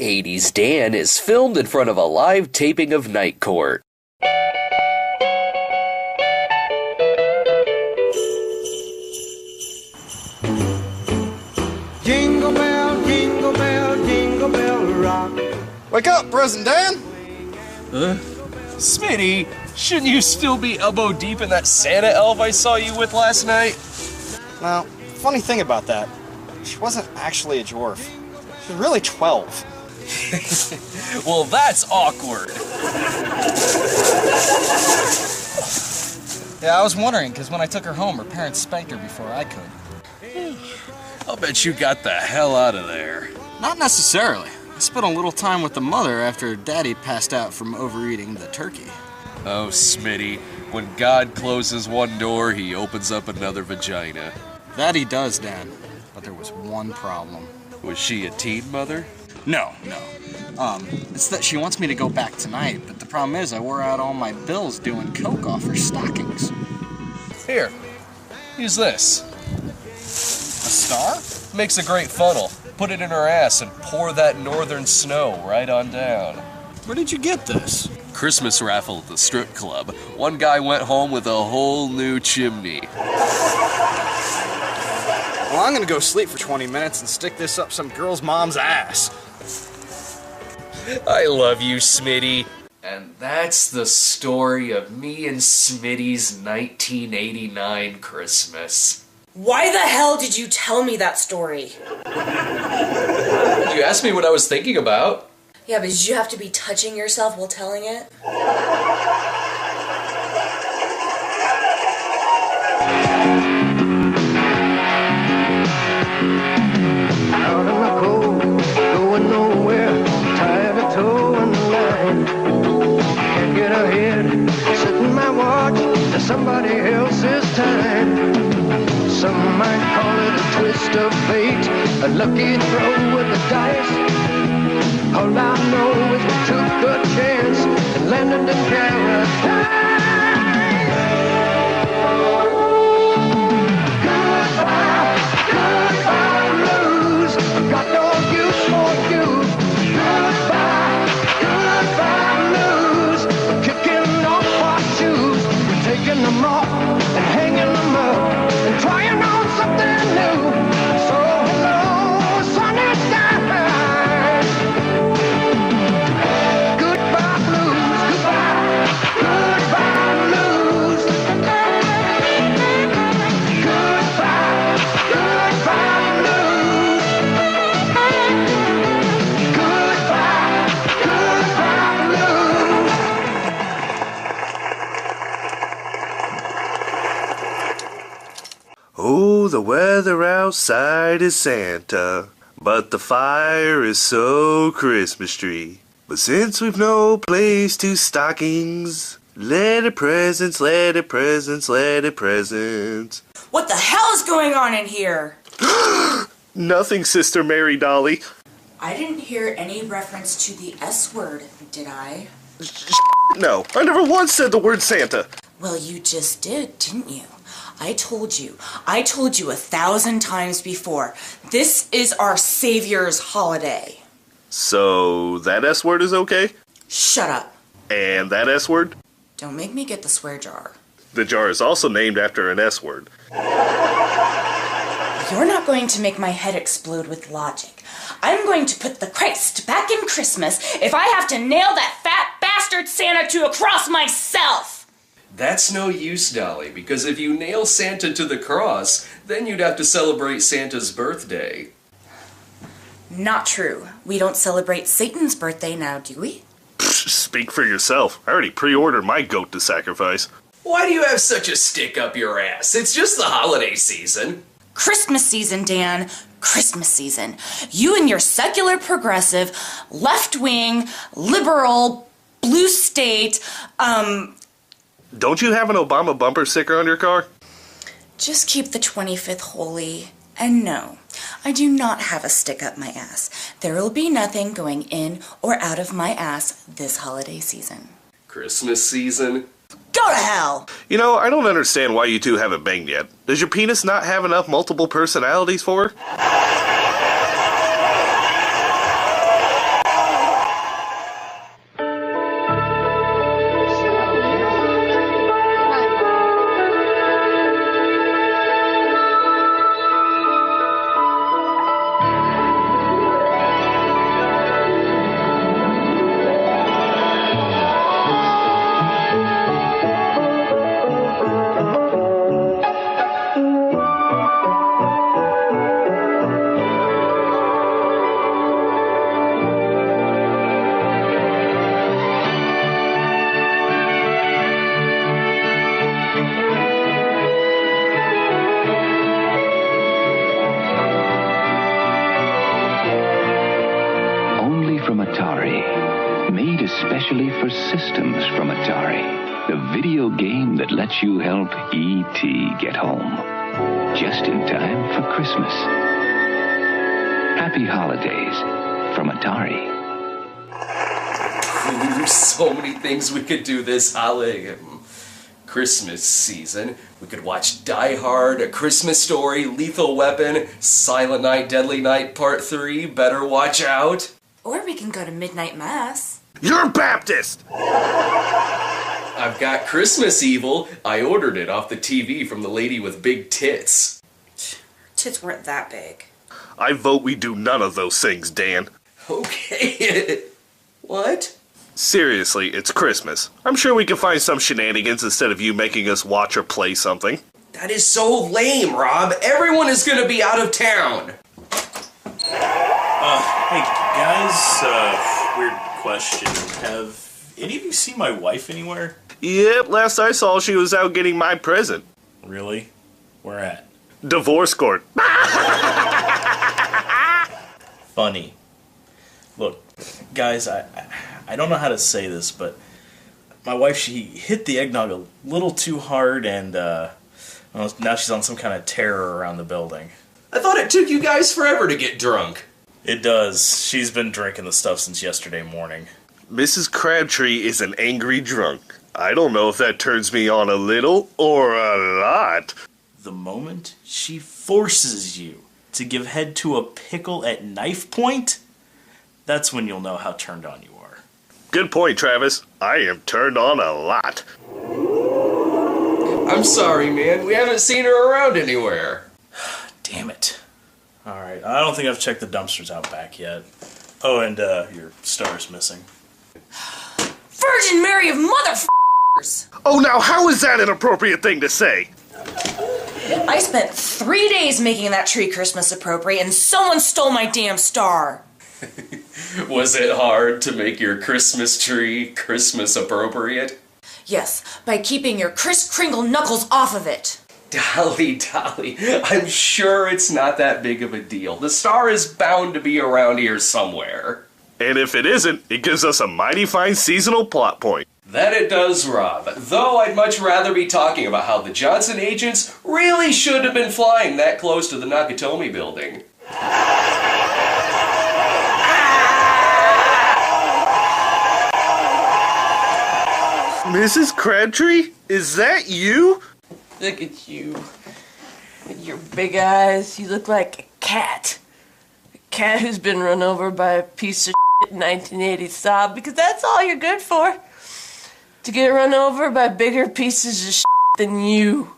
80's Dan is filmed in front of a live taping of Night Court. Jingle bell, jingle bell, jingle bell rock. Wake up, President Dan! Smitty, shouldn't you still be elbow deep in that Santa elf I saw you with last night? Now, funny thing about that, she wasn't actually a dwarf. She was really 12. Well, that's awkward. Yeah, I was wondering, because when I took her home, her parents spanked her before I could. I'll bet you got the hell out of there. Not necessarily. I spent a little time with the mother after her daddy passed out from overeating the turkey. Oh, Smitty, when God closes one door, he opens up another vagina. That he does, Dan. But there was one problem. Was she a teen mother? No. It's that she wants me to go back tonight, but the problem is I wore out all my bills doing coke off her stockings. Here, use this. A star? Makes a great funnel. Put it in her ass and pour that northern snow right on down. Where did you get this? Christmas raffle at the strip club. One guy went home with a whole new chimney. Well, I'm gonna go sleep for 20 minutes and stick this up some girl's mom's ass. I love you, Smitty. And that's the story of me and Smitty's 1989 Christmas. Why the hell did you tell me that story? You asked me what I was thinking about. Yeah, but did you have to be touching yourself while telling it? Out in the cold, going nowhere, tired of towing the line. Can't get ahead, setting my watch to somebody else's time. Some might call it a twist of fate, a lucky throw with the dice. All I know is we took a chance and landed in paradise. Goodbye, blues. Got no use for you. Goodbye, blues. Kicking off our shoes, taking them off and hanging them up and trying on something new. So hello, sunny skies. Goodbye, blues. Goodbye blues. Goodbye blues. Goodbye blues. Oh, the weather outside is Santa, but the fire is so Christmas tree. But since we've no place to stockings, let it presents, let it presents, let it presents. What the hell is going on in here? Nothing, Sister Mary Dolly. I didn't hear any reference to the S word, did I? No, I never once said the word Santa. Well, you just did, didn't you? I told you 1,000 times before. This is our Savior's holiday. So, that S word is okay? Shut up. And that S word? Don't make me get the swear jar. The jar is also named after an S word. You're not going to make my head explode with logic. I'm going to put the Christ back in Christmas if I have to nail that fat bastard Santa to a cross myself. That's no use, Dolly, because if you nail Santa to the cross, then you'd have to celebrate Santa's birthday. Not true. We don't celebrate Satan's birthday now, do we? Speak for yourself. I already pre-ordered my goat to sacrifice. Why do you have such a stick up your ass? It's just the holiday season. Christmas season, Dan. Christmas season. You and your secular progressive, left-wing, liberal, blue state, Don't you have an Obama bumper sticker on your car? Just keep the 25th holy. And no, I do not have a stick up my ass. There will be nothing going in or out of my ass this holiday season. Christmas season? Go to hell! You know, I don't understand why you two haven't banged yet. Does your penis not have enough multiple personalities for her? Atari. Made especially for systems from Atari. The video game that lets you help E.T. get home. Just in time for Christmas. Happy holidays from Atari. There's so many things we could do this holiday Christmas season. We could watch Die Hard, A Christmas Story, Lethal Weapon, Silent Night, Deadly Night Part 3, Better Watch Out. Or we can go to midnight mass. You're Baptist! I've got Christmas Evil. I ordered it off the TV from the lady with big tits. Tits weren't that big. I vote we do none of those things, Dan. Okay. What? Seriously, it's Christmas. I'm sure we can find some shenanigans instead of you making us watch or play something. That is so lame, Rob. Everyone is gonna be out of town. Hey, guys, weird question. Have any of you seen my wife anywhere? Yep, last I saw she was out getting my present. Really? Where at? Divorce court. Funny. Look, guys, I don't know how to say this, but my wife, she hit the eggnog a little too hard, and well, now she's on some kind of terror around the building. I thought it took you guys forever to get drunk. It does. She's been drinking the stuff since yesterday morning. Mrs. Crabtree is an angry drunk. I don't know if that turns me on a little or a lot. The moment she forces you to give head to a pickle at knife point, that's when you'll know how turned on you are. Good point, Travis. I am turned on a lot. I'm sorry, man. We haven't seen her around anywhere. Damn it. Alright, I don't think I've checked the dumpsters out back yet. Oh, and your star's missing. Virgin Mary of motherfuckers! Oh, now how is that an appropriate thing to say? I spent 3 days making that tree Christmas appropriate and someone stole my damn star. Was it hard to make your Christmas tree Christmas appropriate? Yes, by keeping your Kris Kringle knuckles off of it. Dolly, I'm sure it's not that big of a deal. The star is bound to be around here somewhere. And if it isn't, it gives us a mighty fine seasonal plot point. That it does, Rob. Though I'd much rather be talking about how the Johnson agents really should have been flying that close to the Nakatomi building. Mrs. Crabtree? Is that you? Look at you. With your big eyes, you look like a cat. A cat who's been run over by a piece of shit 1980s Saab, because that's all you're good for. To get run over by bigger pieces of shit than you.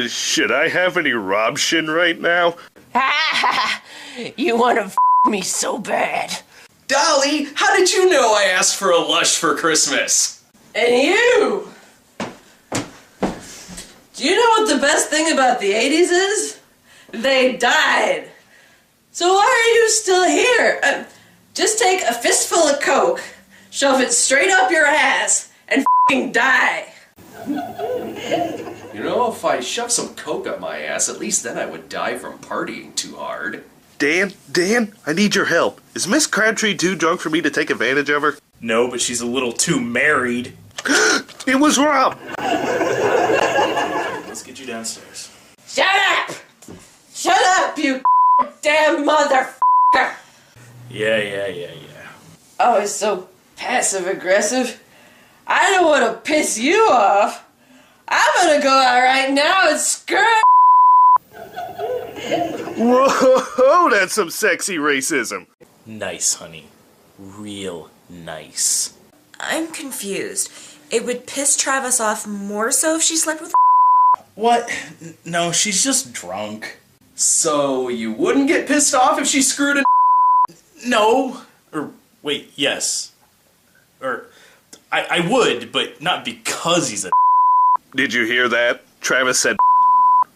Should I have any Robshin right now? You want to me so bad. Dolly, how did you know I asked for a lush for Christmas? And you! Do you know what the best thing about the 80s is? They died. So why are you still here? Just take a fistful of Coke, shove it straight up your ass, and f***ing die. You know, if I shove some Coke up my ass, at least then I would die from partying too hard. Dan, I need your help. Is Miss Crabtree too drunk for me to take advantage of her? No, but she's a little too married. It was Rob! Let's get you downstairs. Shut up! Shut up, you damn motherfucker! Yeah. Always so passive-aggressive. I don't want to piss you off. I'm gonna go out right now and skirt. Whoa, that's some sexy racism. Nice, honey. Real nice. I'm confused. It would piss Travis off more so if she slept with. What? No, she's just drunk. So you wouldn't get pissed off if she screwed a No. Or, wait, yes. Or, I would, but not because he's a Did you hear that? Travis said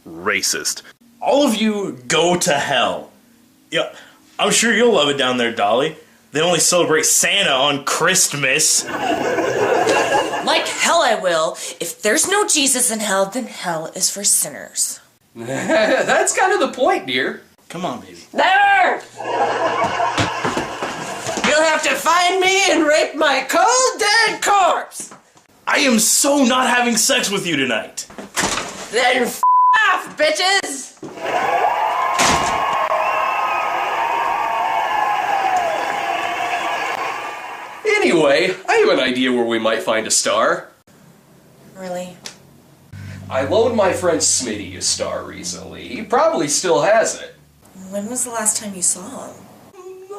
racist. All of you go to hell. Yeah, I'm sure you'll love it down there, Dolly. They only celebrate Santa on Christmas. Like hell I will. If there's no Jesus in hell, then hell is for sinners. That's kind of the point, dear. Come on, baby. Never! You'll have out to find me and rape my cold dead corpse. I am so not having sex with you tonight. Then f off, bitches. Anyway, I have an idea where we might find a star. Really? I loaned my friend Smitty a star recently. He probably still has it. When was the last time you saw him?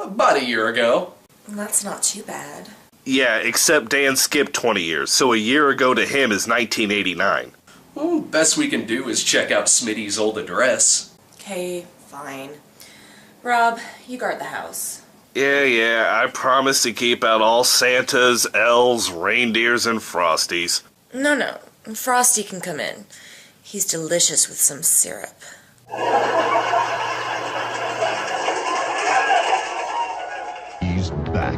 About a year ago. That's not too bad. Yeah, except Dan skipped 20 years, so a year ago to him is 1989. Well, best we can do is check out Smitty's old address. Okay, fine. Rob, you guard the house. Yeah, I promise to keep out all Santas, elves, reindeers, and frosties. No. Frosty can come in. He's delicious with some syrup. He's back.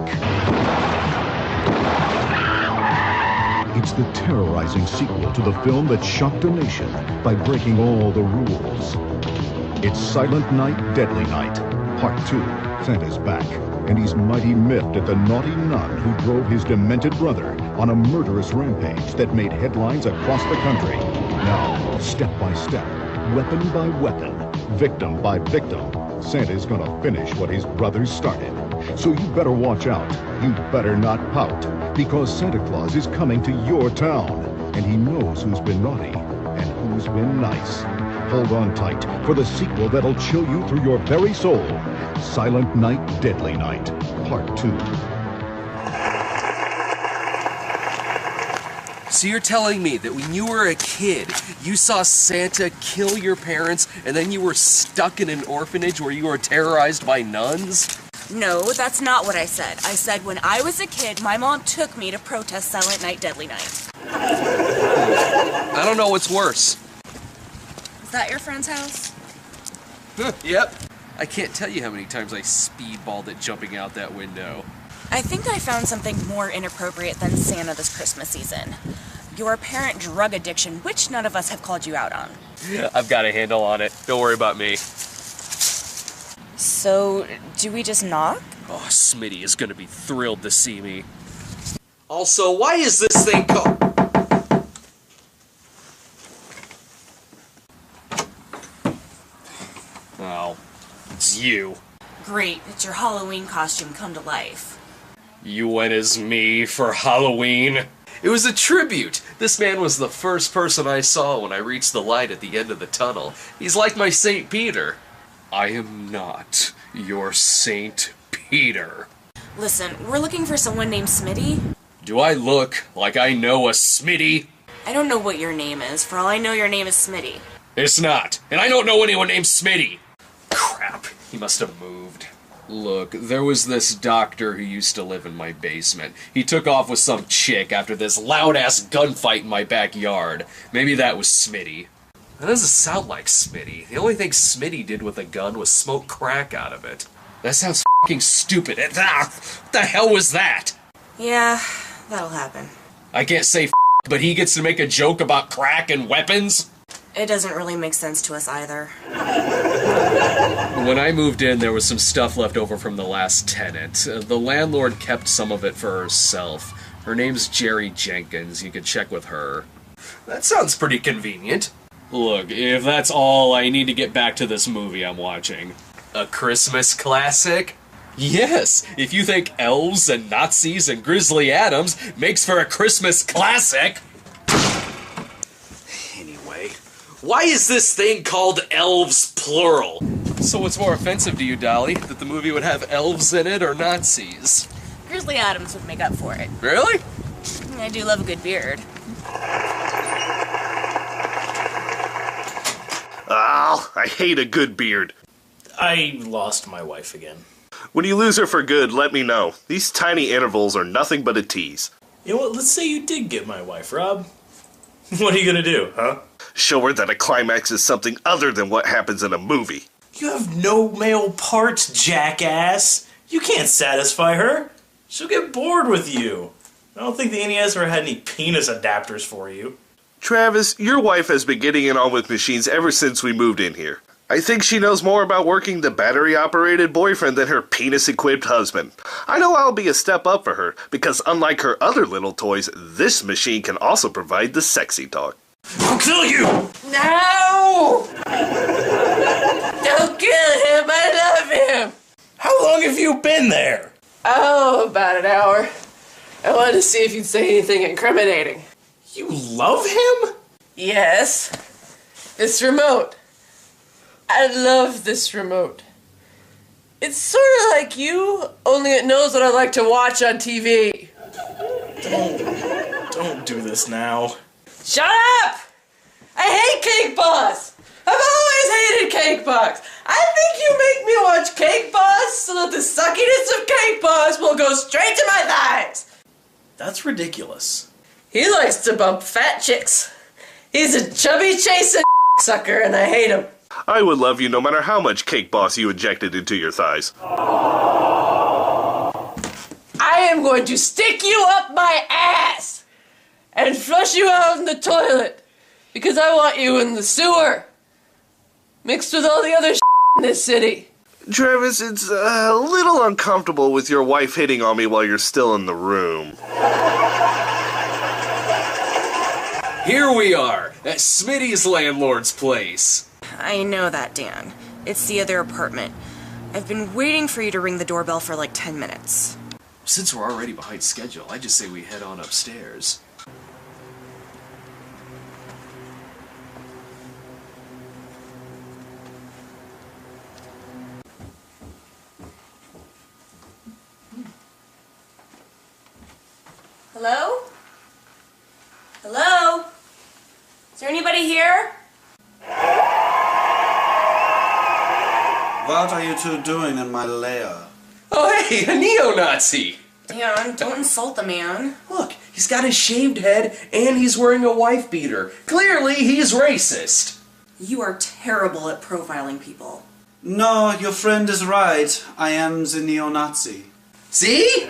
It's the terrorizing sequel to the film that shocked a nation by breaking all the rules. It's Silent Night, Deadly Night, Part 2. Santa's back, and he's mighty miffed at the naughty nun who drove his demented brother on a murderous rampage that made headlines across the country. Now, step by step, weapon by weapon, victim by victim, Santa's gonna finish what his brother started. So you better watch out. You better not pout, because Santa Claus is coming to your town, and he knows who's been naughty and who's been nice. Hold on tight for the sequel that'll chill you through your very soul. Silent Night, Deadly Night, Part 2. So you're telling me that when you were a kid, you saw Santa kill your parents, and then you were stuck in an orphanage where you were terrorized by nuns? No, that's not what I said. I said when I was a kid, my mom took me to protest Silent Night, Deadly Night. I don't know what's worse. Is that your friend's house? Yep. I can't tell you how many times I speedballed it jumping out that window. I think I found something more inappropriate than Santa this Christmas season. Your apparent drug addiction, which none of us have called you out on. I've got a handle on it. Don't worry about me. So, do we just knock? Oh, Smitty is gonna be thrilled to see me. Also, why is this thing called... Oh, it's you. Great, it's your Halloween costume come to life. You went as me for Halloween? It was a tribute. This man was the first person I saw when I reached the light at the end of the tunnel. He's like my St. Peter. I am not your St. Peter. Listen, we're looking for someone named Smitty. Do I look like I know a Smitty? I don't know what your name is. For all I know, your name is Smitty. It's not. And I don't know anyone named Smitty. Crap. He must have moved. Look, there was this doctor who used to live in my basement. He took off with some chick after this loud-ass gunfight in my backyard. Maybe that was Smitty. That doesn't sound like Smitty. The only thing Smitty did with a gun was smoke crack out of it. That sounds f***ing stupid. What the hell was that? Yeah, that'll happen. I can't say f***, but he gets to make a joke about crack and weapons? It doesn't really make sense to us either. When I moved in, there was some stuff left over from the last tenant. The landlord kept some of it for herself. Her name's Jerry Jenkins. You could check with her. That sounds pretty convenient. Look, if that's all, I need to get back to this movie I'm watching. A Christmas classic? Yes, if you think elves and Nazis and Grizzly Adams makes for a Christmas classic. Anyway, why is this thing called Elves plural? So what's more offensive to you, Dolly? That the movie would have elves in it or Nazis? Grizzly Adams would make up for it. Really? I do love a good beard. Ah, I hate a good beard. I lost my wife again. When you lose her for good, let me know. These tiny intervals are nothing but a tease. You know what, let's say you did get my wife, Rob. What are you gonna do, huh? Show her that a climax is something other than what happens in a movie. You have no male parts, jackass. You can't satisfy her. She'll get bored with you. I don't think the NES ever had any penis adapters for you. Travis, your wife has been getting it on with machines ever since we moved in here. I think she knows more about working the battery-operated boyfriend than her penis-equipped husband. I know I'll be a step up for her, because unlike her other little toys, this machine can also provide the sexy talk. I'll kill you! No! Don't kill him, I love him! How long have you been there? Oh, about an hour. I wanted to see if you'd say anything incriminating. You love him? Yes. This remote. I love this remote. It's sort of like you, only it knows what I like to watch on TV. Don't do this now. Shut up! I hate Cake Boss! I've always hated Cake Boss! I think you make me watch Cake Boss so that the suckiness of Cake Boss will go straight to my thighs! That's ridiculous. He likes to bump fat chicks. He's a chubby chasing sucker and I hate him. I would love you no matter how much Cake Boss you injected into your thighs. I am going to stick you up my ass and flush you out in the toilet because I want you in the sewer mixed with all the other in this city. Travis, it's a little uncomfortable with your wife hitting on me while you're still in the room. Here we are, at Smitty's landlord's place. I know that, Dan. It's the other apartment. I've been waiting for you to ring the doorbell for like 10 minutes. Since we're already behind schedule, I just say we head on upstairs. Hello? Hello? Is there anybody here? What are you two doing in my lair? Oh hey, a neo-Nazi! Dan, don't insult the man. Look, he's got a shaved head and he's wearing a wife beater. Clearly he's racist. You are terrible at profiling people. No, your friend is right. I am the neo-Nazi. See?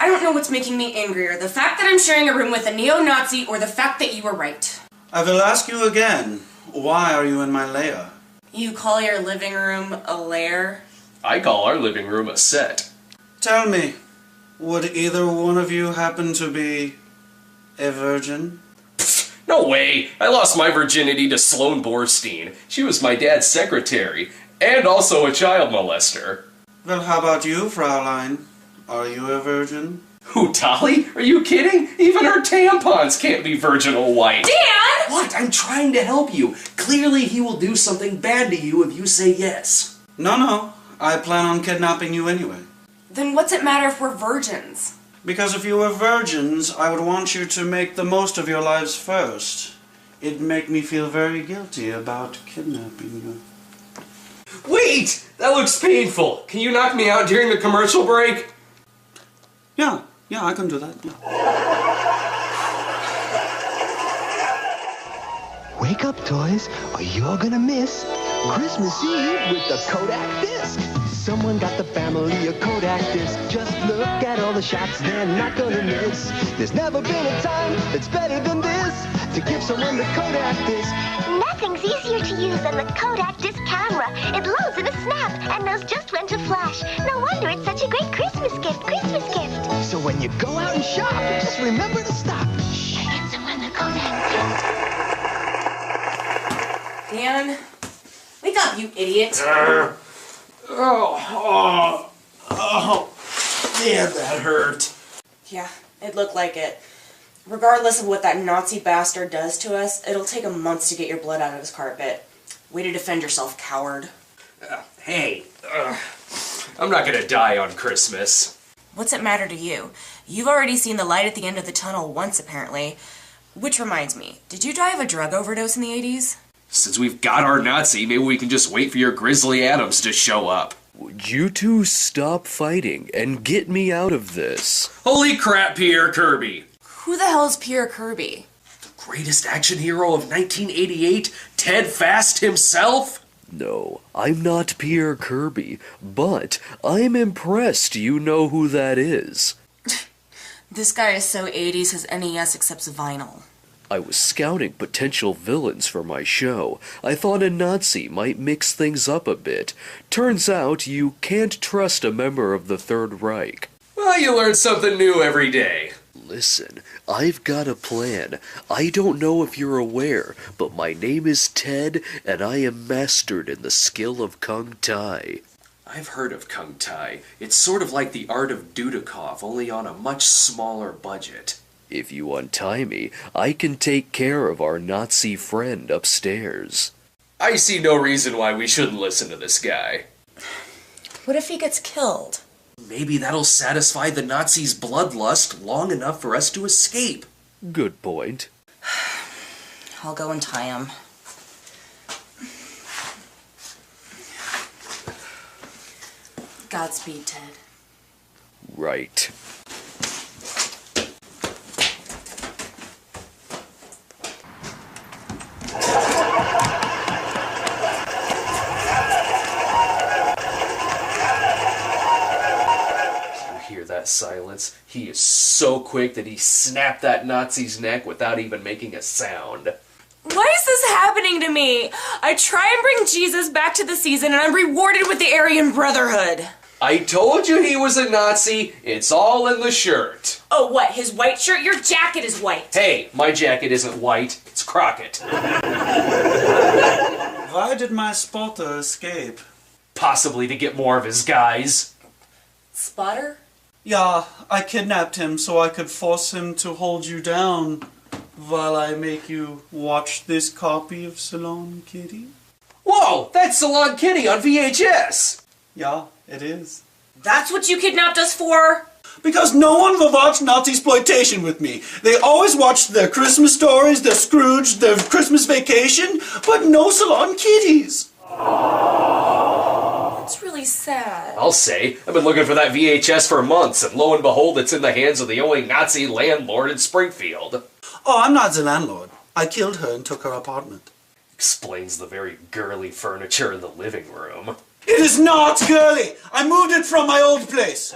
I don't know what's making me angrier, the fact that I'm sharing a room with a neo-Nazi or the fact that you were right. I will ask you again. Why are you in my lair? You call your living room a lair? I call our living room a set. Tell me, would either one of you happen to be a virgin? No way! I lost my virginity to Sloane Borstein. She was my dad's secretary, and also a child molester. Well, how about you, Fraulein? Are you a virgin? Who, Dolly? Are you kidding? Even her tampons can't be virginal white. Dan! What? I'm trying to help you. Clearly he will do something bad to you if you say yes. No. I plan on kidnapping you anyway. Then what's it matter if we're virgins? Because if you were virgins, I would want you to make the most of your lives first. It'd make me feel very guilty about kidnapping you. Wait! That looks painful. Can you knock me out during the commercial break? Yeah, I can do that. Yeah. Wake up, toys, or you're gonna miss Christmas Eve with the Kodak disc. Someone got the family a Kodak disc. Just look at all the shots they're not gonna miss. There's never been a time that's better than this to give someone the Kodak disc. Nothing's easier to use than the Kodak disc camera. It loads in a snap and knows just when to flash. No wonder it's such a great Christmas gift. So when you go out and shop, just remember to stop. Shh, get someone the Kodak disc. Dan, wake up, you idiot. Oh, man, that hurt. Yeah, it looked like it. Regardless of what that Nazi bastard does to us, it'll take him months to get your blood out of his carpet. Way to defend yourself, coward. Hey, I'm not gonna die on Christmas. What's it matter to you? You've already seen the light at the end of the tunnel once, apparently. Which reminds me, did you die of a drug overdose in the 80s? Since we've got our Nazi, maybe we can just wait for your Grizzly Adams to show up. Would you two stop fighting and get me out of this? Holy crap, Pierre Kirby! Who the hell is Pierre Kirby? The greatest action hero of 1988? Ted Fast himself? No, I'm not Pierre Kirby, but I'm impressed you know who that is. This guy is so 80s his NES accepts vinyl. I was scouting potential villains for my show. I thought a Nazi might mix things up a bit. Turns out you can't trust a member of the Third Reich. Well, you learn something new every day. Listen, I've got a plan. I don't know if you're aware, but my name is Ted, and I am mastered in the skill of Kung Tai. I've heard of Kung Tai. It's sort of like the art of Dudikoff, only on a much smaller budget. If you untie me, I can take care of our Nazi friend upstairs. I see no reason why we shouldn't listen to this guy. What if he gets killed? Maybe that'll satisfy the Nazis' bloodlust long enough for us to escape. Good point. I'll go and tie him. Godspeed, Ted. Right. That silence. He is so quick that he snapped that Nazi's neck without even making a sound. Why is this happening to me? I try and bring Jesus back to the season and I'm rewarded with the Aryan Brotherhood. I told you he was a Nazi. It's all in the shirt. Oh, what? His white shirt? Your jacket is white. Hey, my jacket isn't white. It's Crockett. Why did my spotter escape? Possibly to get more of his guys. Spotter? Yeah, I kidnapped him so I could force him to hold you down while I make you watch this copy of Salon Kitty. Whoa, that's Salon Kitty on VHS! Yeah, it is. That's what you kidnapped us for? Because no one will watch Nazi-exploitation with me. They always watch their Christmas stories, their Scrooge, their Christmas Vacation, but no Salon Kitties. It's really sad. I'll say, I've been looking for that VHS for months, and lo and behold, it's in the hands of the only Nazi landlord in Springfield. Oh, I'm not the landlord. I killed her and took her apartment. Explains the very girly furniture in the living room. It is not girly! I moved it from my old place!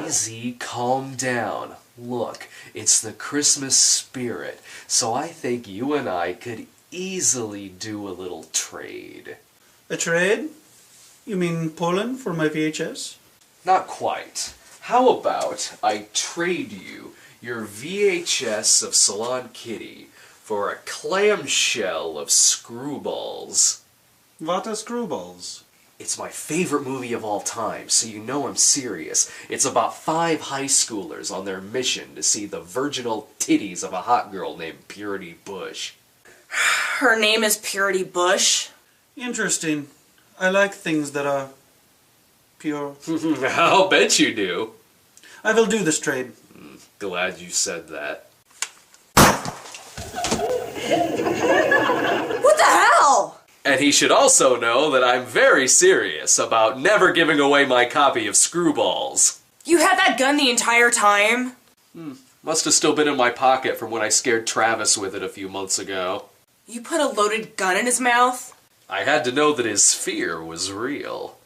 Easy, calm down. Look, it's the Christmas spirit, so I think you and I could easily do a little trade. A trade? You mean Poland for my VHS? Not quite. How about I trade you your VHS of Salon Kitty for a clamshell of Screwballs? What are Screwballs? It's my favorite movie of all time, so you know I'm serious. It's about 5 high schoolers on their mission to see the virginal titties of a hot girl named Purity Bush. Her name is Purity Bush? Interesting. I like things that are pure. I'll bet you do. I will do this trade. Glad you said that. What the hell? And he should also know that I'm very serious about never giving away my copy of Screwballs. You had that gun the entire time? Must have still been in my pocket from when I scared Travis with it a few months ago. You put a loaded gun in his mouth? I had to know that his fear was real.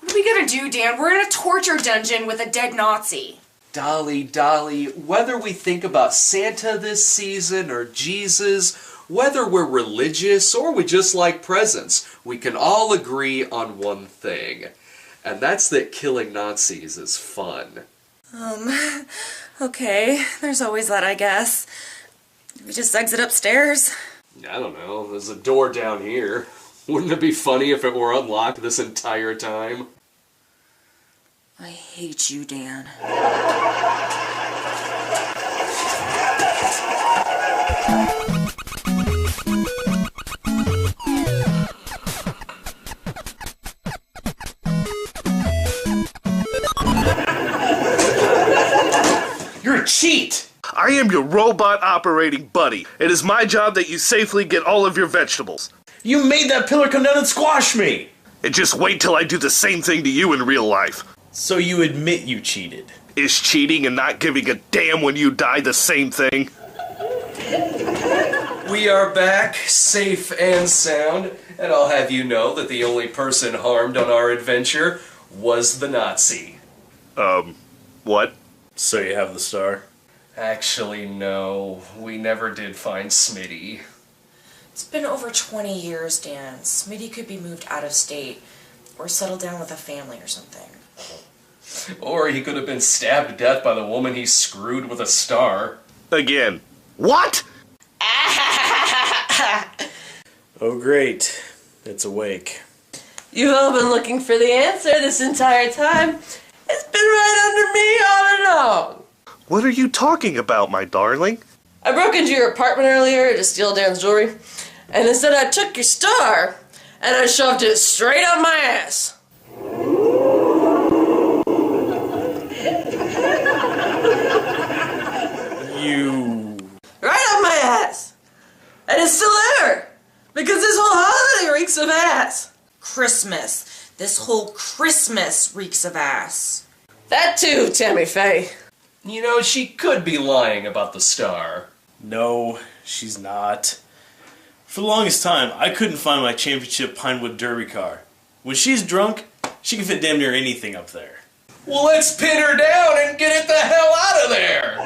What are we gonna do, Dan? We're in a torture dungeon with a dead Nazi. Dolly, whether we think about Santa this season or Jesus, whether we're religious or we just like presents, we can all agree on one thing. And that's that killing Nazis is fun. Okay. There's always that, I guess. We just exit upstairs. I don't know, there's a door down here. Wouldn't it be funny if it were unlocked this entire time? I hate you, Dan. You're a cheat! I am your robot operating buddy. It is my job that you safely get all of your vegetables. You made that pillar come down and squash me! And just wait till I do the same thing to you in real life. So you admit you cheated? Is cheating and not giving a damn when you die the same thing? We are back, safe and sound, and I'll have you know that the only person harmed on our adventure was the Nazi. What? So you have the star? Actually, no. We never did find Smitty. It's been over 20 years, Dan. Smitty could be moved out of state or settle down with a family or something. Or he could have been stabbed to death by the woman he screwed with a star. Again. What? Oh, great. It's awake. You've all been looking for the answer this entire time. It's been right under me all along. What are you talking about, my darling? I broke into your apartment earlier to steal Dan's jewelry, and instead I took your star and I shoved it straight up my ass. You... Right up my ass. And it's still there. Because this whole holiday reeks of ass. Christmas. This whole Christmas reeks of ass. That too, Tammy Faye. You know, she could be lying about the star. No, she's not. For the longest time, I couldn't find my championship Pinewood Derby car. When she's drunk, she can fit damn near anything up there. Well, let's pin her down and get it the hell out of there!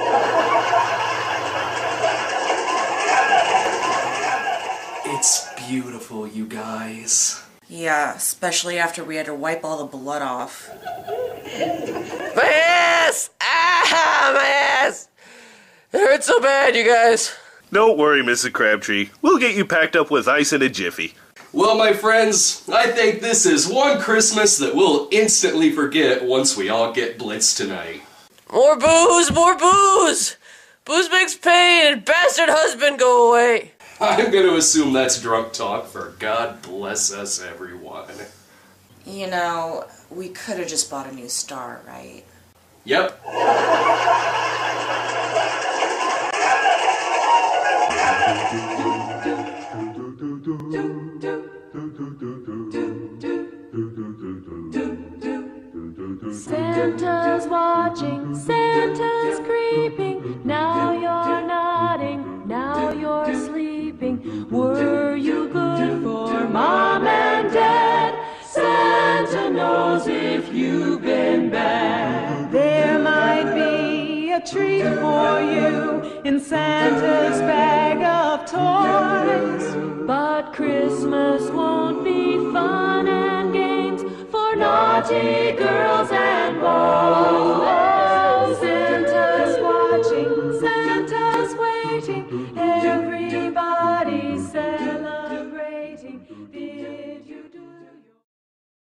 It's beautiful, you guys. Yeah, especially after we had to wipe all the blood off. My ass! Ah, my ass! It hurts so bad, you guys. Don't worry, Mrs. Crabtree. We'll get you packed up with ice in a jiffy. Well, my friends, I think this is one Christmas that we'll instantly forget once we all get blitzed tonight. More booze, more booze! Booze makes pain and bastard husband go away. I'm gonna assume that's drunk talk for God bless us, everyone. You know, we could have just bought a new star, right? Yep. Santa's watching, Santa's creeping. Now you're nodding, now you're sleeping. Were you good for Mom and Dad? Santa knows if you've been bad. There might be a treat for you in Santa's bag of toys. But Christmas won't be fun and games for naughty girls and boys. Santa's watching, Santa's waiting, everybody